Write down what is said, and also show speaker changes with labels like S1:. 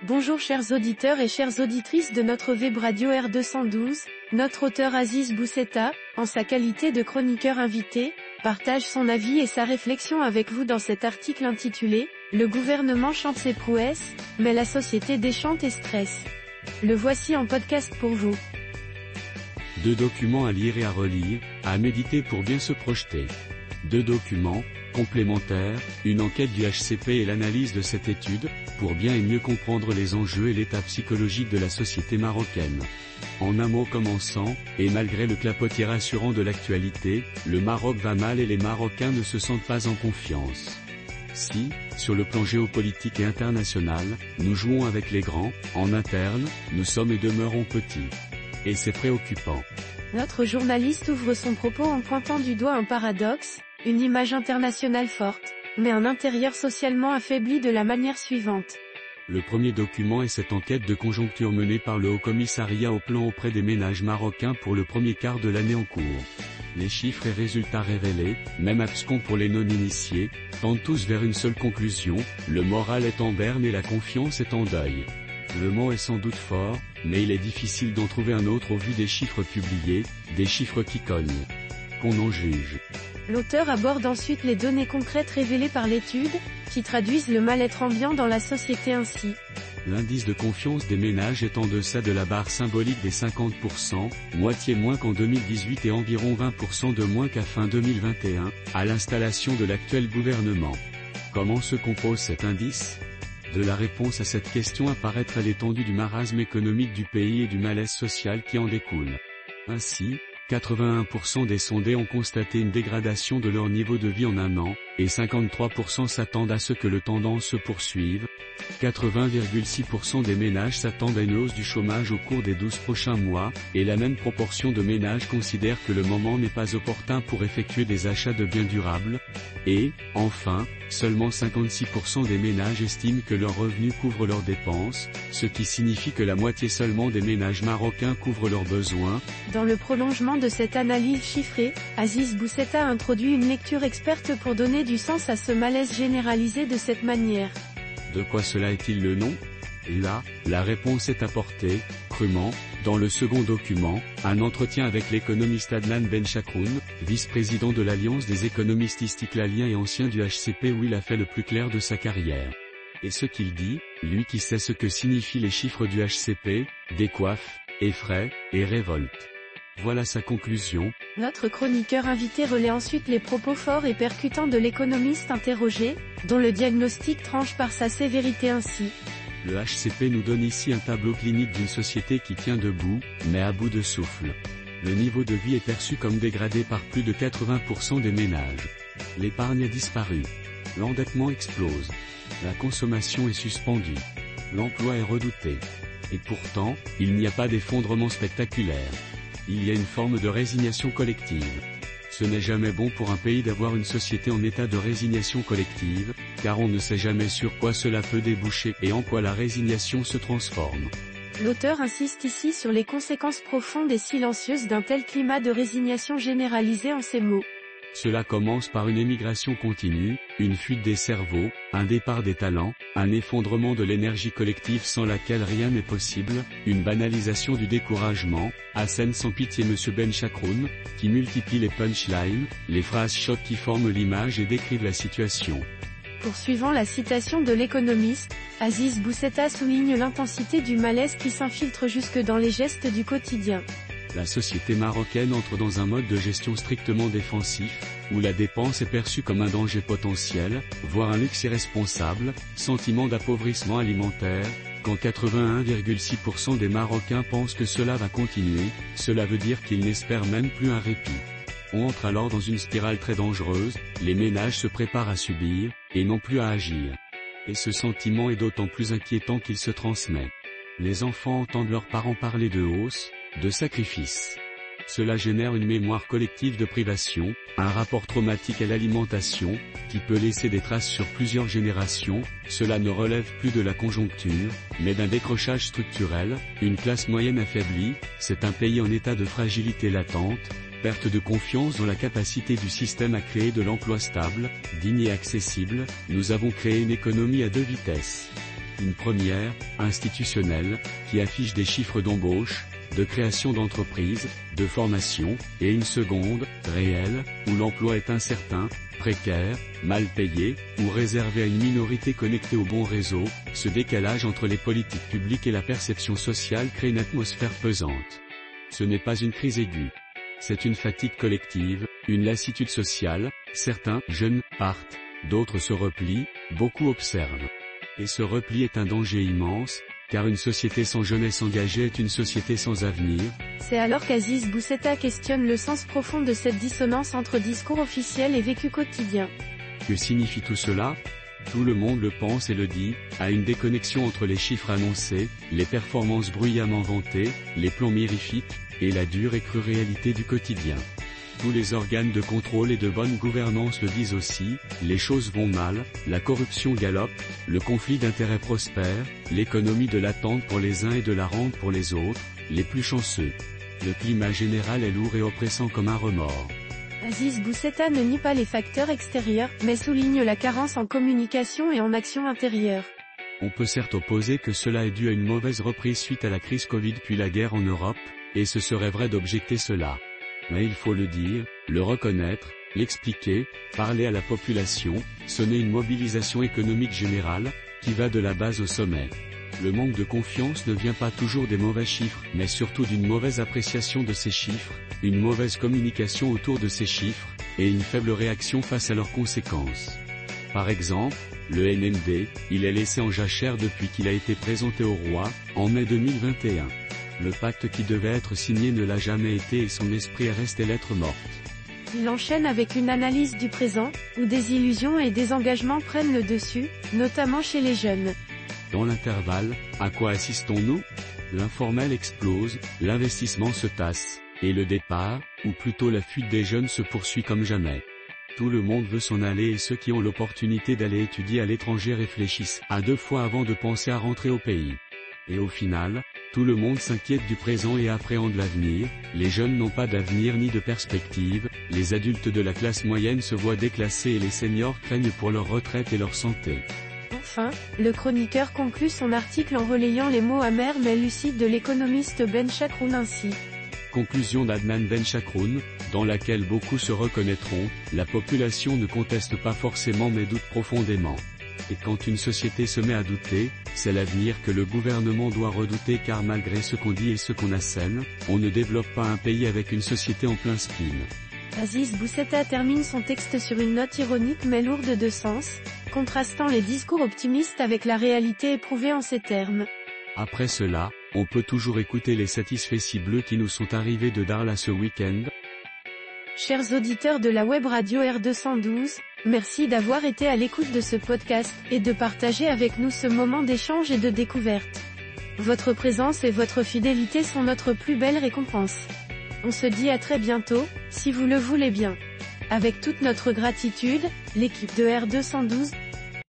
S1: Bonjour chers auditeurs et chères auditrices de notre web radio R212, notre auteur Aziz Bousseta, en sa qualité de chroniqueur invité, partage son avis et sa réflexion avec vous dans cet article intitulé « Le gouvernement chante ses prouesses, mais la société déchante et stresse ». Le voici en podcast pour vous.
S2: 2 documents à lire et à relire, à méditer pour bien se projeter. 2 documents, complémentaires, une enquête du HCP et l'analyse de cette étude, pour bien et mieux comprendre les enjeux et l'état psychologique de la société marocaine. En un mot commençant, et malgré le clapotis rassurant de l'actualité, le Maroc va mal et les Marocains ne se sentent pas en confiance. Si, sur le plan géopolitique et international, nous jouons avec les grands, en interne, nous sommes et demeurons petits. Et c'est préoccupant.
S1: Notre journaliste ouvre son propos en pointant du doigt un paradoxe, une image internationale forte, mais un intérieur socialement affaibli de la manière suivante.
S2: Le premier document est cette enquête de conjoncture menée par le Haut-Commissariat au plan auprès des ménages marocains pour le premier quart de l'année en cours. Les chiffres et résultats révélés, même abscons pour les non-initiés, tendent tous vers une seule conclusion, le moral est en berne et la confiance est en deuil. Le mot est sans doute fort, mais il est difficile d'en trouver un autre au vu des chiffres publiés, des chiffres qui cognent. Qu'on en juge.
S1: L'auteur aborde ensuite les données concrètes révélées par l'étude, qui traduisent le mal-être ambiant dans la société ainsi.
S2: L'indice de confiance des ménages est en deçà de la barre symbolique des 50%, moitié moins qu'en 2018 et environ 20% de moins qu'à fin 2021, à l'installation de l'actuel gouvernement. Comment se compose cet indice ? De la réponse à cette question apparaîtra l'étendue du marasme économique du pays et du malaise social qui en découle. Ainsi, 81% des sondés ont constaté une dégradation de leur niveau de vie en un an, et 53% s'attendent à ce que le tendance se poursuive. 80,6% des ménages s'attendent à une hausse du chômage au cours des 12 prochains mois, et la même proportion de ménages considèrent que le moment n'est pas opportun pour effectuer des achats de biens durables. Et, enfin, seulement 56% des ménages estiment que leurs revenus couvrent leurs dépenses, ce qui signifie que la moitié seulement des ménages marocains couvrent leurs besoins.
S1: Dans le prolongement de cette analyse chiffrée, Aziz Bousseta introduit une lecture experte pour donner du sens à ce malaise généralisé de cette manière.
S2: De quoi cela est-il le nom ? Là, la réponse est apportée, crûment, dans le second document, un entretien avec l'économiste Adnan Benchakroun, vice-président de l'Alliance des économistes istiklaliens et ancien du HCP où il a fait le plus clair de sa carrière. Et ce qu'il dit, lui qui sait ce que signifient les chiffres du HCP, décoiffe, effraie, et révolte. Voilà sa conclusion.
S1: Notre chroniqueur invité relaie ensuite les propos forts et percutants de l'économiste interrogé, dont le diagnostic tranche par sa sévérité ainsi.
S2: Le HCP nous donne ici un tableau clinique d'une société qui tient debout, mais à bout de souffle. Le niveau de vie est perçu comme dégradé par plus de 80% des ménages. L'épargne a disparu. L'endettement explose. La consommation est suspendue. L'emploi est redouté. Et pourtant, il n'y a pas d'effondrement spectaculaire. Il y a une forme de résignation collective. Ce n'est jamais bon pour un pays d'avoir une société en état de résignation collective, car on ne sait jamais sur quoi cela peut déboucher et en quoi la résignation se transforme.
S1: L'auteur insiste ici sur les conséquences profondes et silencieuses d'un tel climat de résignation généralisée en ces mots.
S2: Cela commence par une émigration continue, une fuite des cerveaux, un départ des talents, un effondrement de l'énergie collective sans laquelle rien n'est possible, une banalisation du découragement, assène sans pitié M. Benchakroun, qui multiplie les punchlines, les phrases chocs qui forment l'image et décrivent la situation.
S1: Poursuivant la citation de l'économiste, Aziz Bousseta souligne l'intensité du malaise qui s'infiltre jusque dans les gestes du quotidien.
S2: La société marocaine entre dans un mode de gestion strictement défensif, où la dépense est perçue comme un danger potentiel, voire un luxe irresponsable, sentiment d'appauvrissement alimentaire. Quand 81,6% des Marocains pensent que cela va continuer, cela veut dire qu'ils n'espèrent même plus un répit. On entre alors dans une spirale très dangereuse, les ménages se préparent à subir, et non plus à agir. Et ce sentiment est d'autant plus inquiétant qu'il se transmet. Les enfants entendent leurs parents parler de hausse, de sacrifice. Cela génère une mémoire collective de privation, un rapport traumatique à l'alimentation, qui peut laisser des traces sur plusieurs générations. Cela ne relève plus de la conjoncture, mais d'un décrochage structurel, une classe moyenne affaiblie, c'est un pays en état de fragilité latente, perte de confiance dans la capacité du système à créer de l'emploi stable, digne et accessible. Nous avons créé une économie à 2 vitesses. Une première, institutionnelle, qui affiche des chiffres d'embauche, de création d'entreprises, de formation, et une seconde, réelle, où l'emploi est incertain, précaire, mal payé, ou réservé à une minorité connectée au bon réseau. Ce décalage entre les politiques publiques et la perception sociale crée une atmosphère pesante. Ce n'est pas une crise aiguë. C'est une fatigue collective, une lassitude sociale. Certains jeunes partent, d'autres se replient, beaucoup observent. Et ce repli est un danger immense, car une société sans jeunesse engagée est une société sans avenir.
S1: C'est alors qu'Aziz Boussetta questionne le sens profond de cette dissonance entre discours officiel et vécu quotidien.
S2: Que signifie tout cela? Tout le monde le pense et le dit, à une déconnexion entre les chiffres annoncés, les performances bruyamment vantées, les plans mirifiques, et la dure et crue réalité du quotidien. Tous les organes de contrôle et de bonne gouvernance le disent aussi, les choses vont mal, la corruption galope, le conflit d'intérêts prospère, l'économie de l'attente pour les uns et de la rente pour les autres, les plus chanceux. Le climat général est lourd et oppressant comme un remords.
S1: Aziz Boussetta ne nie pas les facteurs extérieurs, mais souligne la carence en communication et en action intérieure.
S2: On peut certes opposer que cela est dû à une mauvaise reprise suite à la crise Covid puis la guerre en Europe, et ce serait vrai d'objecter cela. Mais il faut le dire, le reconnaître, l'expliquer, parler à la population, sonner une mobilisation économique générale, qui va de la base au sommet. Le manque de confiance ne vient pas toujours des mauvais chiffres, mais surtout d'une mauvaise appréciation de ces chiffres, une mauvaise communication autour de ces chiffres, et une faible réaction face à leurs conséquences. Par exemple, le NMD, il est laissé en jachère depuis qu'il a été présenté au roi, en mai 2021. Le pacte qui devait être signé ne l'a jamais été et son esprit est resté lettre morte.
S1: Il enchaîne avec une analyse du présent, où des illusions et des engagements prennent le dessus, notamment chez les jeunes.
S2: Dans l'intervalle, à quoi assistons-nous? L'informel explose, l'investissement se tasse, et le départ, ou plutôt la fuite des jeunes se poursuit comme jamais. Tout le monde veut s'en aller et ceux qui ont l'opportunité d'aller étudier à l'étranger réfléchissent à 2 fois avant de penser à rentrer au pays. Et au final, tout le monde s'inquiète du présent et appréhende l'avenir, les jeunes n'ont pas d'avenir ni de perspective, les adultes de la classe moyenne se voient déclassés et les seniors craignent pour leur retraite et leur santé.
S1: Enfin, le chroniqueur conclut son article en relayant les mots amers mais lucides de l'économiste Ben Chakroun ainsi.
S2: Conclusion d'Adnan Ben Chakroun, dans laquelle beaucoup se reconnaîtront, la population ne conteste pas forcément mais doute profondément. Et quand une société se met à douter, c'est l'avenir que le gouvernement doit redouter car malgré ce qu'on dit et ce qu'on assène, on ne développe pas un pays avec une société en plein spin.
S1: Aziz Boussetta termine son texte sur une note ironique mais lourde de sens, contrastant les discours optimistes avec la réalité éprouvée en ces termes.
S2: Après cela, on peut toujours écouter les satisfaits bleus qui nous sont arrivés de Darla ce week-end.
S1: Chers auditeurs de la web radio R212, merci d'avoir été à l'écoute de ce podcast, et de partager avec nous ce moment d'échange et de découverte. Votre présence et votre fidélité sont notre plus belle récompense. On se dit à très bientôt, si vous le voulez bien. Avec toute notre gratitude, l'équipe de R212,